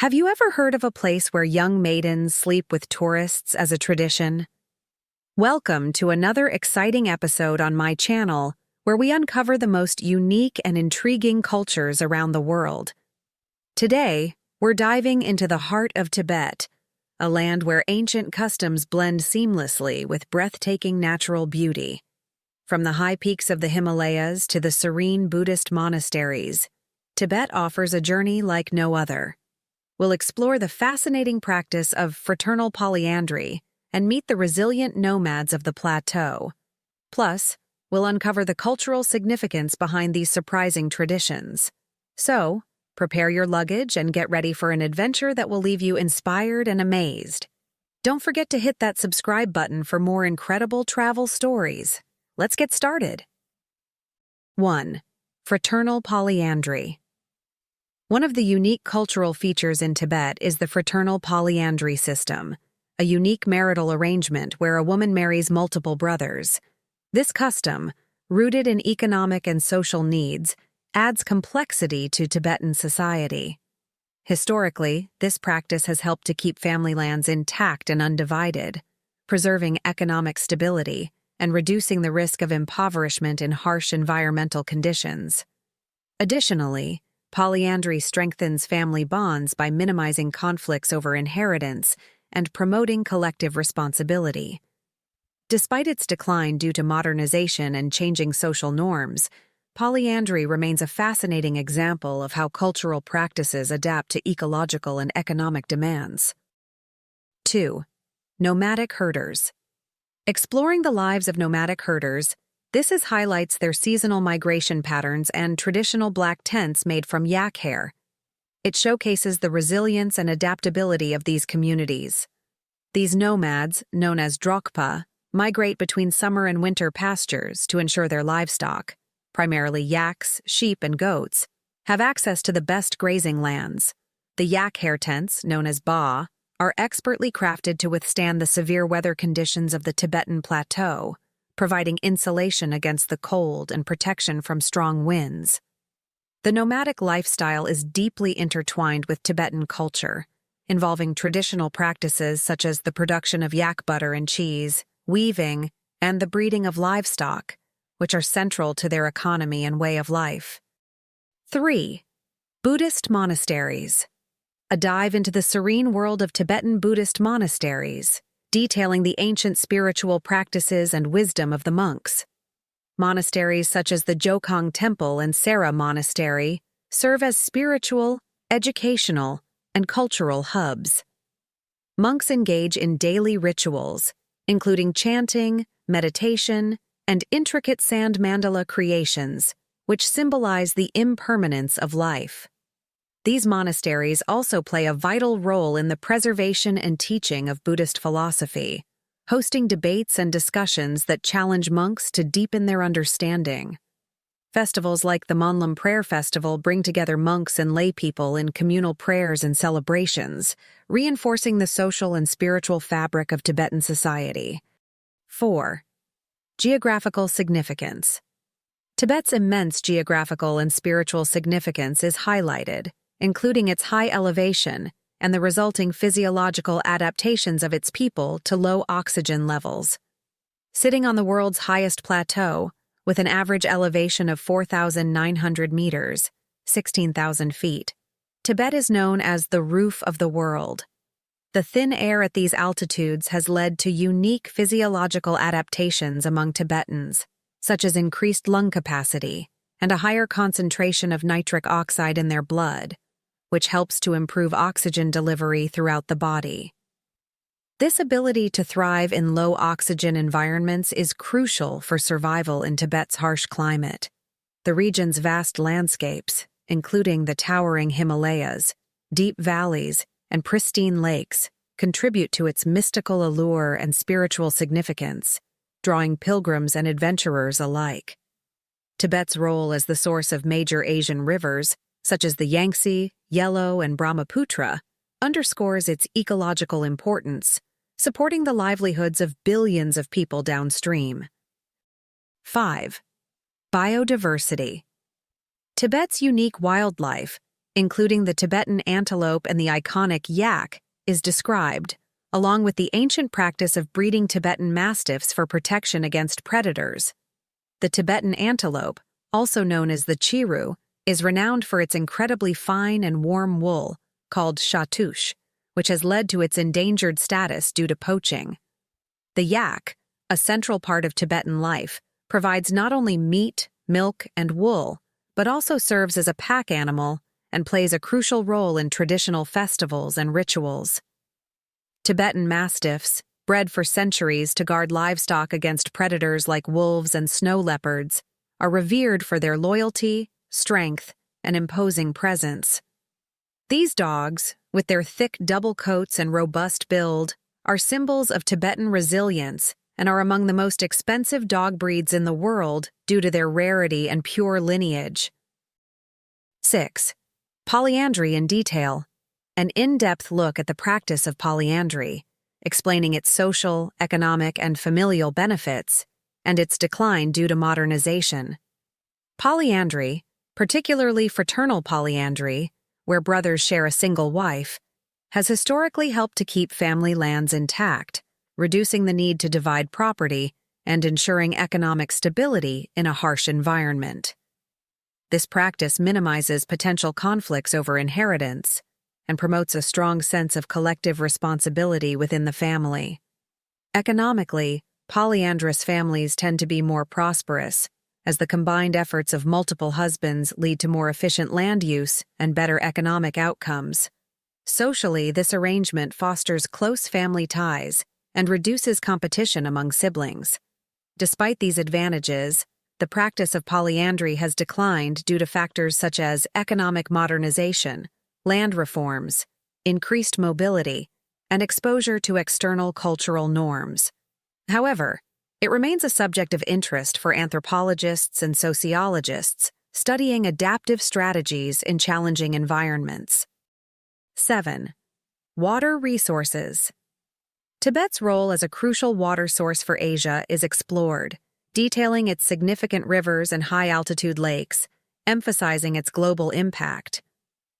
Have you ever heard of a place where young maidens sleep with tourists as a tradition? Welcome to another exciting episode on my channel where we uncover the most unique and intriguing cultures around the world. Today, we're diving into the heart of Tibet, a land where ancient customs blend seamlessly with breathtaking natural beauty. From the high peaks of the Himalayas to the serene Buddhist monasteries, Tibet offers a journey like no other. We'll explore the fascinating practice of fraternal polyandry and meet the resilient nomads of the plateau. Plus, we'll uncover the cultural significance behind these surprising traditions. So, prepare your luggage and get ready for an adventure that will leave you inspired and amazed. Don't forget to hit that subscribe button for more incredible travel stories. Let's get started. 1. Fraternal polyandry. One of the unique cultural features in Tibet is the fraternal polyandry system, a unique marital arrangement where a woman marries multiple brothers. This custom, rooted in economic and social needs, adds complexity to Tibetan society. Historically, this practice has helped to keep family lands intact and undivided, preserving economic stability and reducing the risk of impoverishment in harsh environmental conditions. Additionally, polyandry strengthens family bonds by minimizing conflicts over inheritance and promoting collective responsibility. Despite its decline due to modernization and changing social norms, polyandry remains a fascinating example of how cultural practices adapt to ecological and economic demands. 2. Nomadic herders. Exploring the lives of nomadic herders, this highlights their seasonal migration patterns and traditional black tents made from yak hair. It showcases the resilience and adaptability of these communities. These nomads, known as Drpa, migrate between summer and winter pastures to ensure their livestock, primarily yaks, sheep, and goats, have access to the best grazing lands. The yak hair tents, known as ba, are expertly crafted to withstand the severe weather conditions of the Tibetan Plateau, providing insulation against the cold and protection from strong winds. The nomadic lifestyle is deeply intertwined with Tibetan culture, involving traditional practices such as the production of yak butter and cheese, weaving, and the breeding of livestock, which are central to their economy and way of life. 3. Buddhist Monasteries. A dive into the serene world of Tibetan Buddhist monasteries, detailing the ancient spiritual practices and wisdom of the monks. Monasteries such as the Jokang Temple and Sera Monastery serve as spiritual, educational, and cultural hubs. Monks engage in daily rituals, including chanting, meditation, and intricate sand mandala creations, which symbolize the impermanence of life. These monasteries also play a vital role in the preservation and teaching of Buddhist philosophy, hosting debates and discussions that challenge monks to deepen their understanding. Festivals like the Monlam Prayer Festival bring together monks and laypeople in communal prayers and celebrations, reinforcing the social and spiritual fabric of Tibetan society. 4. Geographical significance. Tibet's immense geographical and spiritual significance is highlighted, including its high elevation and the resulting physiological adaptations of its people to low oxygen levels. Sitting on the world's highest plateau, with an average elevation of 4,900 meters, 16,000 feet, Tibet is known as the roof of the world. The thin air at these altitudes has led to unique physiological adaptations among Tibetans, such as increased lung capacity and a higher concentration of nitric oxide in their blood, which helps to improve oxygen delivery throughout the body. This ability to thrive in low-oxygen environments is crucial for survival in Tibet's harsh climate. The region's vast landscapes, including the towering Himalayas, deep valleys, and pristine lakes, contribute to its mystical allure and spiritual significance, drawing pilgrims and adventurers alike. Tibet's role as the source of major Asian rivers, such as the Yangtze, Yellow, and Brahmaputra, underscores its ecological importance, supporting the livelihoods of billions of people downstream. 5. Biodiversity. Tibet's unique wildlife, including the Tibetan antelope and the iconic yak, is described, along with the ancient practice of breeding Tibetan mastiffs for protection against predators. The Tibetan antelope, also known as the chiru, is renowned for its incredibly fine and warm wool, called shatush, which has led to its endangered status due to poaching. The yak, a central part of Tibetan life, provides not only meat, milk, and wool, but also serves as a pack animal and plays a crucial role in traditional festivals and rituals. Tibetan mastiffs, bred for centuries to guard livestock against predators like wolves and snow leopards, are revered for their loyalty, strength, and imposing presence. These dogs, with their thick double coats and robust build, are symbols of Tibetan resilience and are among the most expensive dog breeds in the world due to their rarity and pure lineage. 6. Polyandry in detail. An in-depth look at the practice of polyandry, explaining its social, economic, and familial benefits, and its decline due to modernization. Polyandry, particularly fraternal polyandry, where brothers share a single wife, has historically helped to keep family lands intact, reducing the need to divide property and ensuring economic stability in a harsh environment. This practice minimizes potential conflicts over inheritance and promotes a strong sense of collective responsibility within the family. Economically, polyandrous families tend to be more prosperous, as the combined efforts of multiple husbands lead to more efficient land use and better economic outcomes. Socially, this arrangement fosters close family ties and reduces competition among siblings. Despite these advantages, the practice of polyandry has declined due to factors such as economic modernization, land reforms, increased mobility, and exposure to external cultural norms. However, it remains a subject of interest for anthropologists and sociologists studying adaptive strategies in challenging environments. 7. Water resources. Tibet's role as a crucial water source for Asia is explored, detailing its significant rivers and high-altitude lakes, emphasizing its global impact.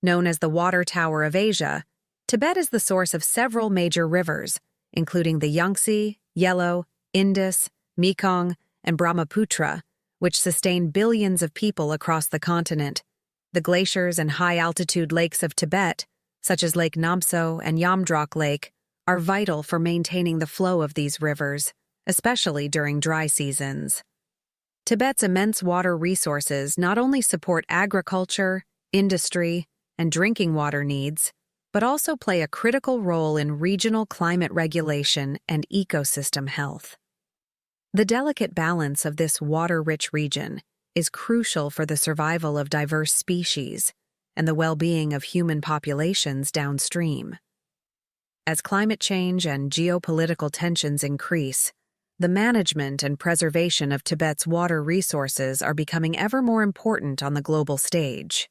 Known as the Water Tower of Asia, Tibet is the source of several major rivers, including the Yangtze, Yellow, Indus, Mekong, and Brahmaputra, which sustain billions of people across the continent. The glaciers and high-altitude lakes of Tibet, such as Lake Namso and Yamdrok Lake, are vital for maintaining the flow of these rivers, especially during dry seasons. Tibet's immense water resources not only support agriculture, industry, and drinking water needs, but also play a critical role in regional climate regulation and ecosystem health. The delicate balance of this water-rich region is crucial for the survival of diverse species and the well-being of human populations downstream. As climate change and geopolitical tensions increase, the management and preservation of Tibet's water resources are becoming ever more important on the global stage.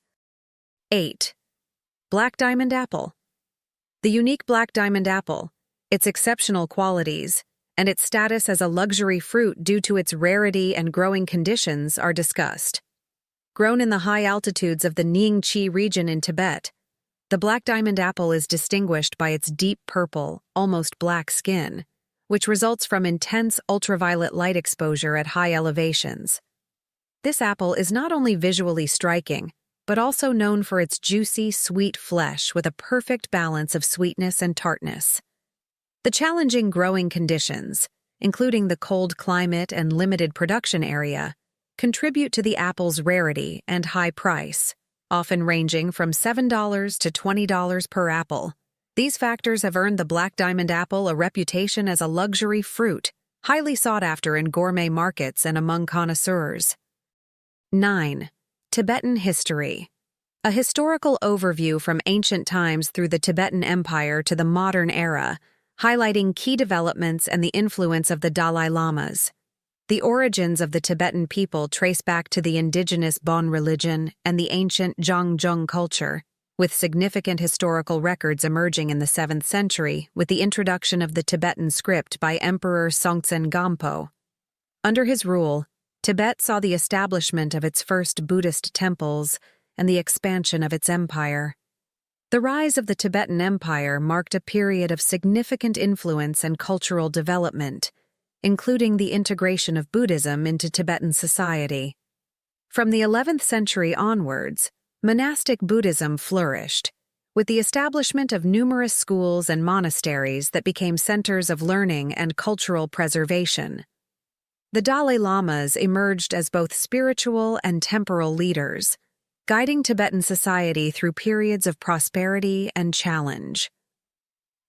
8. Black diamond apple. The unique black diamond apple, its exceptional qualities, and its status as a luxury fruit due to its rarity and growing conditions are discussed. Grown in the high altitudes of the Nyingchi region in Tibet, the black diamond apple is distinguished by its deep purple, almost black skin, which results from intense ultraviolet light exposure at high elevations. This apple is not only visually striking, but also known for its juicy, sweet flesh with a perfect balance of sweetness and tartness. The challenging growing conditions, including the cold climate and limited production area, contribute to the apple's rarity and high price, often ranging from $7 to $20 per apple. These factors have earned the black diamond apple a reputation as a luxury fruit, highly sought after in gourmet markets and among connoisseurs. 9. Tibetan History. A historical overview from ancient times through the Tibetan Empire to the modern era, highlighting key developments and the influence of the Dalai Lamas. The origins of the Tibetan people trace back to the indigenous Bon religion and the ancient Zhangzhung culture, with significant historical records emerging in the 7th century with the introduction of the Tibetan script by Emperor Songtsen Gampo. Under his rule, Tibet saw the establishment of its first Buddhist temples and the expansion of its empire. The rise of the Tibetan Empire marked a period of significant influence and cultural development, including the integration of Buddhism into Tibetan society. From the 11th century onwards, monastic Buddhism flourished, with the establishment of numerous schools and monasteries that became centers of learning and cultural preservation. The Dalai Lamas emerged as both spiritual and temporal leaders, guiding Tibetan society through periods of prosperity and challenge.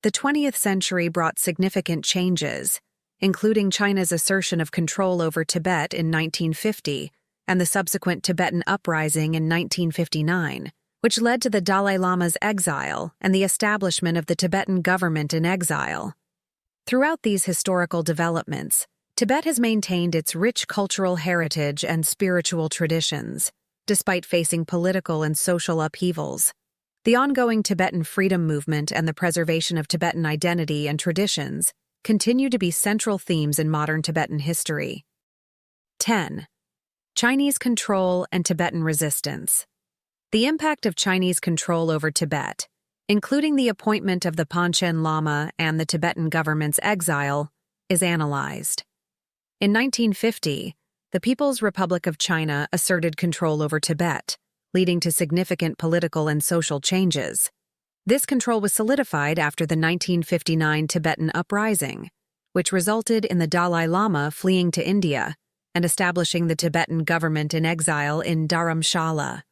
The 20th century brought significant changes, including China's assertion of control over Tibet in 1950 and the subsequent Tibetan uprising in 1959, which led to the Dalai Lama's exile and the establishment of the Tibetan government in exile. Throughout these historical developments, Tibet has maintained its rich cultural heritage and spiritual traditions, despite facing political and social upheavals. The ongoing Tibetan freedom movement and the preservation of Tibetan identity and traditions continue to be central themes in modern Tibetan history. 10. Chinese control and Tibetan resistance. The impact of Chinese control over Tibet, including the appointment of the Panchen Lama and the Tibetan government's exile, is analyzed. In 1950, the People's Republic of China asserted control over Tibet, leading to significant political and social changes. This control was solidified after the 1959 Tibetan uprising, which resulted in the Dalai Lama fleeing to India and establishing the Tibetan government in exile in Dharamshala.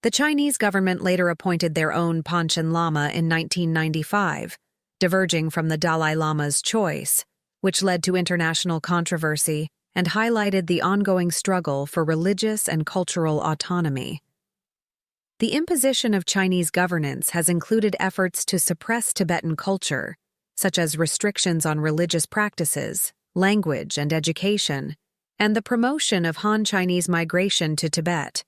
The Chinese government later appointed their own Panchen Lama in 1995, diverging from the Dalai Lama's choice, which led to international controversy and highlighted the ongoing struggle for religious and cultural autonomy. The imposition of Chinese governance has included efforts to suppress Tibetan culture, such as restrictions on religious practices, language, and education, and the promotion of Han Chinese migration to Tibet.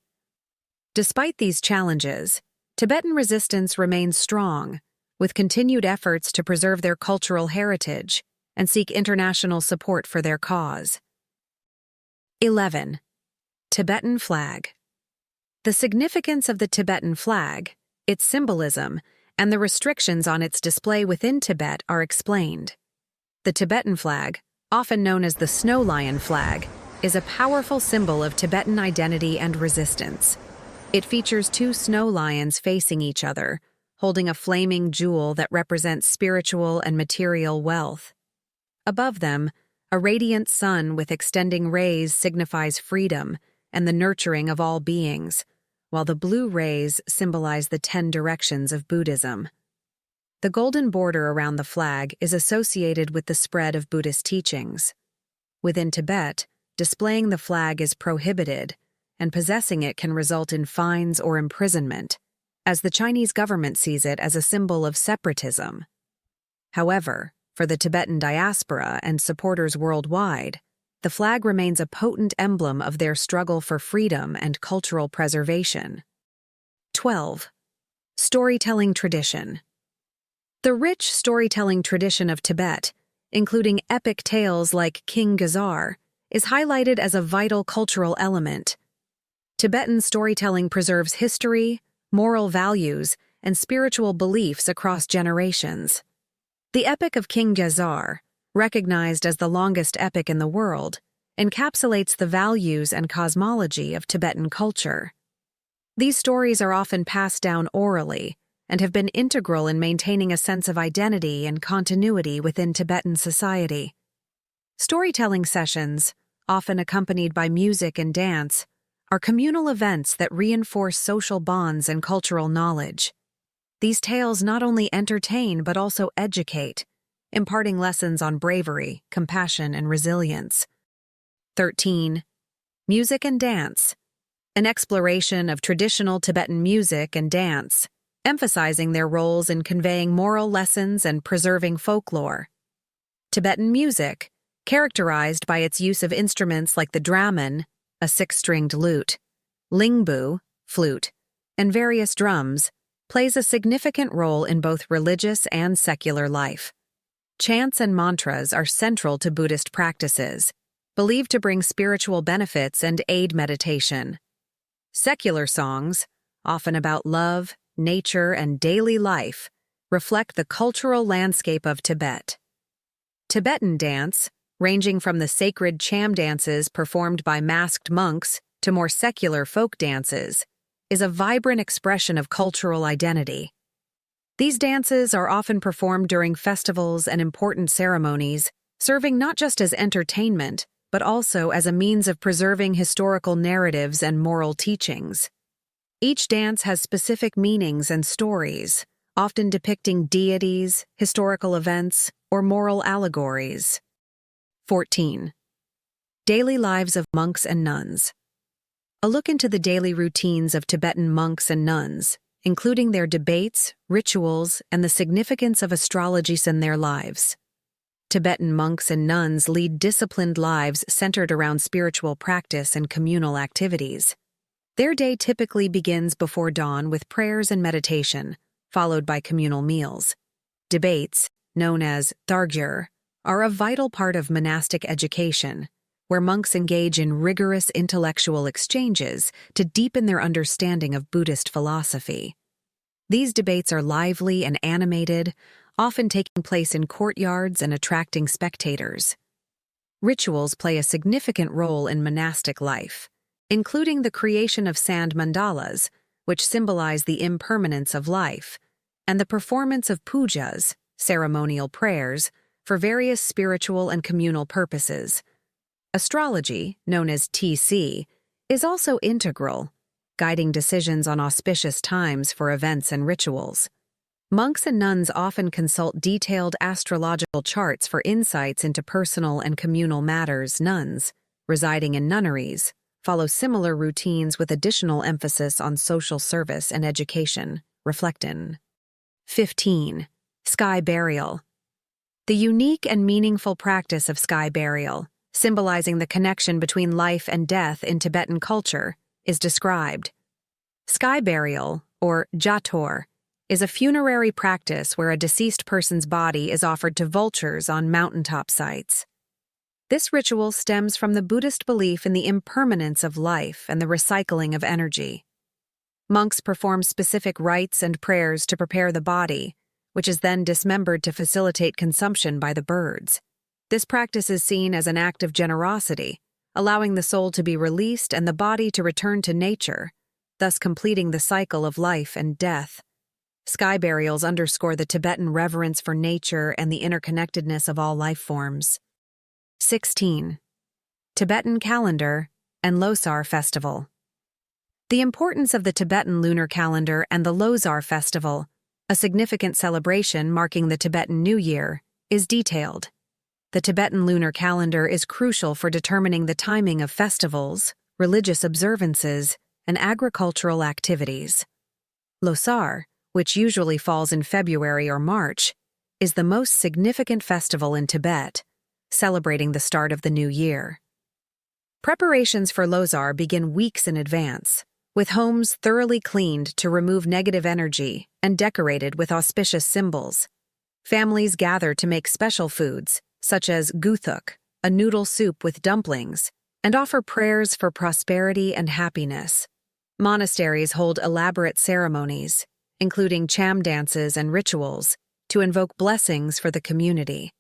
Despite these challenges, Tibetan resistance remains strong, with continued efforts to preserve their cultural heritage and seek international support for their cause. 11. Tibetan Flag. The significance of the Tibetan flag, its symbolism, and the restrictions on its display within Tibet are explained. The Tibetan flag, often known as the snow lion flag, is a powerful symbol of Tibetan identity and resistance. It features two snow lions facing each other, holding a flaming jewel that represents spiritual and material wealth. Above them, a radiant sun with extending rays signifies freedom and the nurturing of all beings, while the blue rays symbolize the 10 directions of Buddhism. The golden border around the flag is associated with the spread of Buddhist teachings. Within Tibet, displaying the flag is prohibited, and possessing it can result in fines or imprisonment, as the Chinese government sees it as a symbol of separatism. However, for the Tibetan diaspora and supporters worldwide, the flag remains a potent emblem of their struggle for freedom and cultural preservation. 12. Storytelling tradition. The rich storytelling tradition of Tibet, including epic tales like King Gazar, is highlighted as a vital cultural element. Tibetan storytelling preserves history, moral values, and spiritual beliefs across generations. The Epic of King Gazar, recognized as the longest epic in the world, encapsulates the values and cosmology of Tibetan culture. These stories are often passed down orally and have been integral in maintaining a sense of identity and continuity within Tibetan society. Storytelling sessions, often accompanied by music and dance, are communal events that reinforce social bonds and cultural knowledge. These tales not only entertain but also educate, imparting lessons on bravery, compassion, and resilience. 13. Music and dance. An exploration of traditional Tibetan music and dance, emphasizing their roles in conveying moral lessons and preserving folklore. Tibetan music, characterized by its use of instruments like the draman, a 6-stringed lute, lingbu, flute, and various drums, plays a significant role in both religious and secular life. Chants and mantras are central to Buddhist practices, believed to bring spiritual benefits and aid meditation. Secular songs, often about love, nature, and daily life, reflect the cultural landscape of Tibet. Tibetan dance, ranging from the sacred cham dances performed by masked monks to more secular folk dances, is a vibrant expression of cultural identity. These dances are often performed during festivals and important ceremonies, serving not just as entertainment, but also as a means of preserving historical narratives and moral teachings. Each dance has specific meanings and stories, often depicting deities, historical events, or moral allegories. 14. Daily lives of monks and nuns. A look into the daily routines of Tibetan monks and nuns, including their debates, rituals, and the significance of astrology in their lives. Tibetan monks and nuns lead disciplined lives centered around spiritual practice and communal activities. Their day typically begins before dawn with prayers and meditation, followed by communal meals. Debates, known as Dargyur, are a vital part of monastic education, where monks engage in rigorous intellectual exchanges to deepen their understanding of Buddhist philosophy. These debates are lively and animated, often taking place in courtyards and attracting spectators. Rituals play a significant role in monastic life, including the creation of sand mandalas, which symbolize the impermanence of life, and the performance of pujas, ceremonial prayers, for various spiritual and communal purposes. Astrology, known as TC, is also integral, guiding decisions on auspicious times for events and rituals. Monks and nuns often consult detailed astrological charts for insights into personal and communal matters. Nuns, residing in nunneries, follow similar routines with additional emphasis on social service and education. Reflect in. 15. Sky burial. The unique and meaningful practice of sky burial, symbolizing the connection between life and death in Tibetan culture, is described. Sky burial, or jator, is a funerary practice where a deceased person's body is offered to vultures on mountaintop sites. This ritual stems from the Buddhist belief in the impermanence of life and the recycling of energy. Monks perform specific rites and prayers to prepare the body, which is then dismembered to facilitate consumption by the birds. This practice is seen as an act of generosity, allowing the soul to be released and the body to return to nature, thus completing the cycle of life and death. Sky burials underscore the Tibetan reverence for nature and the interconnectedness of all life forms. 16. Tibetan calendar and Losar festival. The importance of the Tibetan lunar calendar and the Losar festival, a significant celebration marking the Tibetan New Year, is detailed. The Tibetan lunar calendar is crucial for determining the timing of festivals, religious observances, and agricultural activities. Losar, which usually falls in February or March, is the most significant festival in Tibet, celebrating the start of the new year. Preparations for Losar begin weeks in advance, with homes thoroughly cleaned to remove negative energy and decorated with auspicious symbols. Families gather to make special foods, such as guthuk, a noodle soup with dumplings, and offer prayers for prosperity and happiness. Monasteries hold elaborate ceremonies, including cham dances and rituals, to invoke blessings for the community.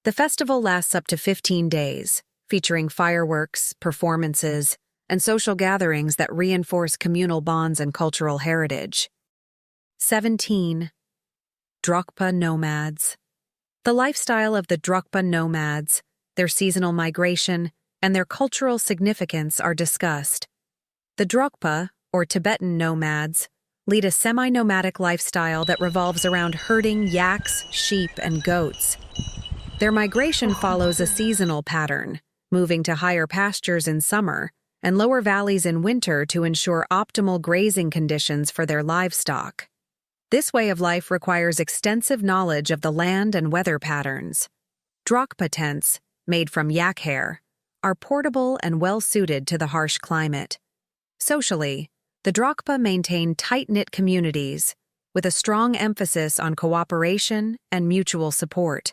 The festival lasts up to 15 days, featuring fireworks, performances, and social gatherings that reinforce communal bonds and cultural heritage. 17. Drpa Nomads. The lifestyle of the Drpa Nomads, their seasonal migration, and their cultural significance are discussed. The Drpa, or Tibetan nomads, lead a semi-nomadic lifestyle that revolves around herding yaks, sheep, and goats. Their migration follows a seasonal pattern, moving to higher pastures in summer and lower valleys in winter to ensure optimal grazing conditions for their livestock. This way of life requires extensive knowledge of the land and weather patterns. Drpa tents, made from yak hair, are portable and well-suited to the harsh climate. Socially, the Drpa maintain tight-knit communities, with a strong emphasis on cooperation and mutual support.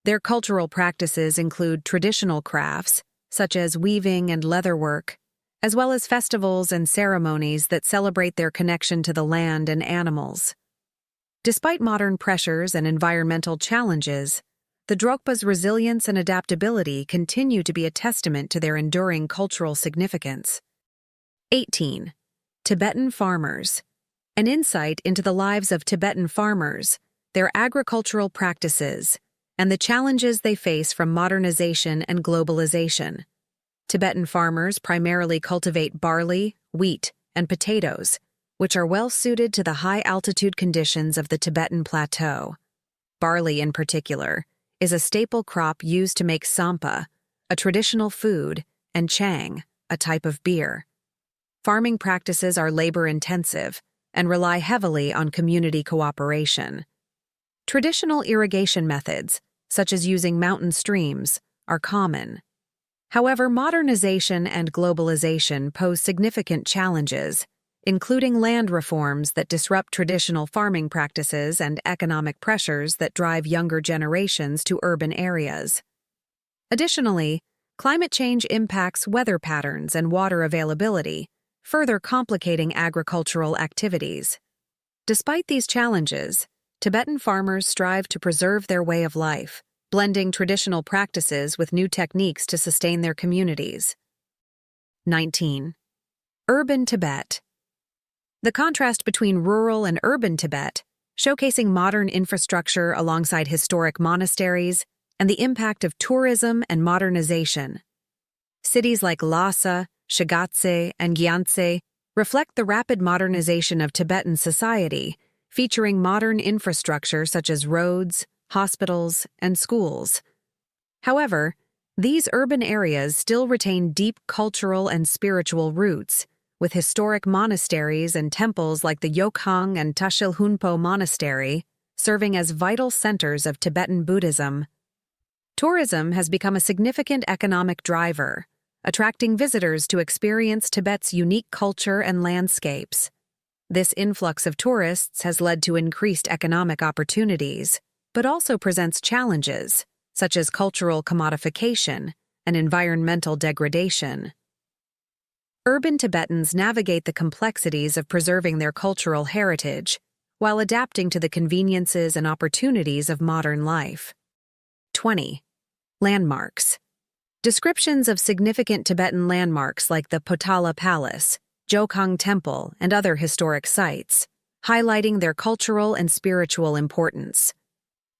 Their cultural practices include traditional crafts, such as weaving and leatherwork, as well as festivals and ceremonies that celebrate their connection to the land and animals. Despite modern pressures and environmental challenges, the Drpa's resilience and adaptability continue to be a testament to their enduring cultural significance. 18. Tibetan Farmers. An insight into the lives of Tibetan farmers, their agricultural practices, and the challenges they face from modernization and globalization. Tibetan farmers primarily cultivate barley, wheat, and potatoes, which are well suited to the high-altitude conditions of the Tibetan Plateau. Barley, in particular, is a staple crop used to make tsampa, a traditional food, and chang, a type of beer. Farming practices are labor-intensive and rely heavily on community cooperation. Traditional irrigation methods, such as using mountain streams, are common. However, modernization and globalization pose significant challenges, including land reforms that disrupt traditional farming practices and economic pressures that drive younger generations to urban areas. Additionally, climate change impacts weather patterns and water availability, further complicating agricultural activities. Despite these challenges, Tibetan farmers strive to preserve their way of life, blending traditional practices with new techniques to sustain their communities. 19. Urban Tibet. The contrast between rural and urban Tibet, showcasing modern infrastructure alongside historic monasteries and the impact of tourism and modernization. Cities like Lhasa, Shigatse, and Gyantse reflect the rapid modernization of Tibetan society, featuring modern infrastructure such as roads, hospitals, and schools. However, these urban areas still retain deep cultural and spiritual roots, with historic monasteries and temples like the Yokhang and Tashilhunpo Monastery serving as vital centers of Tibetan Buddhism. Tourism has become a significant economic driver, attracting visitors to experience Tibet's unique culture and landscapes. This influx of tourists has led to increased economic opportunities, but also presents challenges, such as cultural commodification and environmental degradation. Urban Tibetans navigate the complexities of preserving their cultural heritage while adapting to the conveniences and opportunities of modern life. 20. Landmarks. Descriptions of significant Tibetan landmarks like the Potala Palace, Jokhang Temple, and other historic sites, highlighting their cultural and spiritual importance.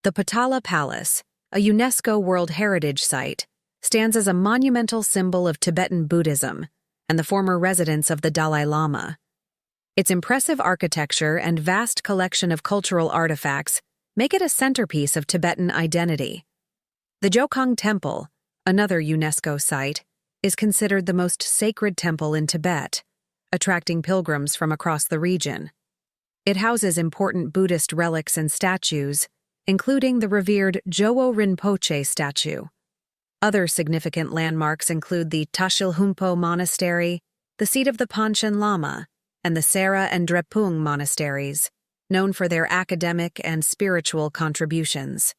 The Potala Palace, a UNESCO World Heritage Site, stands as a monumental symbol of Tibetan Buddhism and the former residence of the Dalai Lama. Its impressive architecture and vast collection of cultural artifacts make it a centerpiece of Tibetan identity. The Jokhang Temple, another UNESCO site, is considered the most sacred temple in Tibet, attracting pilgrims from across the region. It houses important Buddhist relics and statues, including the revered Jowo Rinpoche statue. Other significant landmarks include the Tashilhunpo Monastery, the seat of the Panchen Lama, and the Sera and Drepung monasteries, known for their academic and spiritual contributions.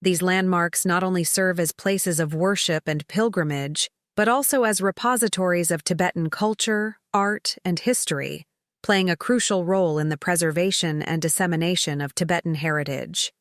These landmarks not only serve as places of worship and pilgrimage, but also as repositories of Tibetan culture, art, and history, playing a crucial role in the preservation and dissemination of Tibetan heritage.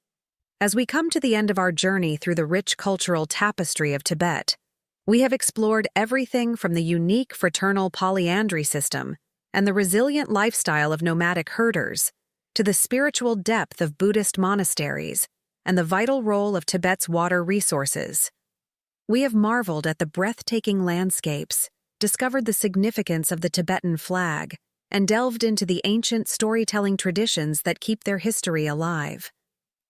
As we come to the end of our journey through the rich cultural tapestry of Tibet, we have explored everything from the unique fraternal polyandry system and the resilient lifestyle of nomadic herders to the spiritual depth of Buddhist monasteries and the vital role of Tibet's water resources. We have marveled at the breathtaking landscapes, discovered the significance of the Tibetan Flag, and delved into the ancient storytelling traditions that keep their history alive.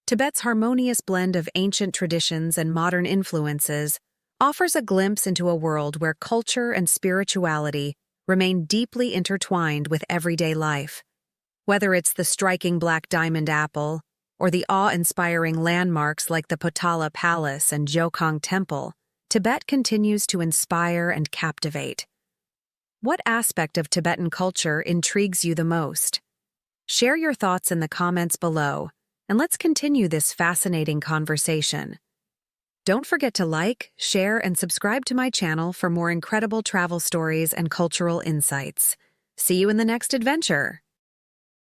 Tibet's harmonious blend of ancient traditions and modern influences offers a glimpse into a world where culture and spirituality remain deeply intertwined with everyday life. Whether it's the striking black diamond apple or the awe-inspiring landmarks like the Potala Palace and Jokhang Temple, Tibet continues to inspire and captivate. What aspect of Tibetan culture intrigues you the most? Share your thoughts in the comments below, and let's continue this fascinating conversation. Don't forget to like, share, and subscribe to my channel for more incredible travel stories and cultural insights. See you in the next adventure.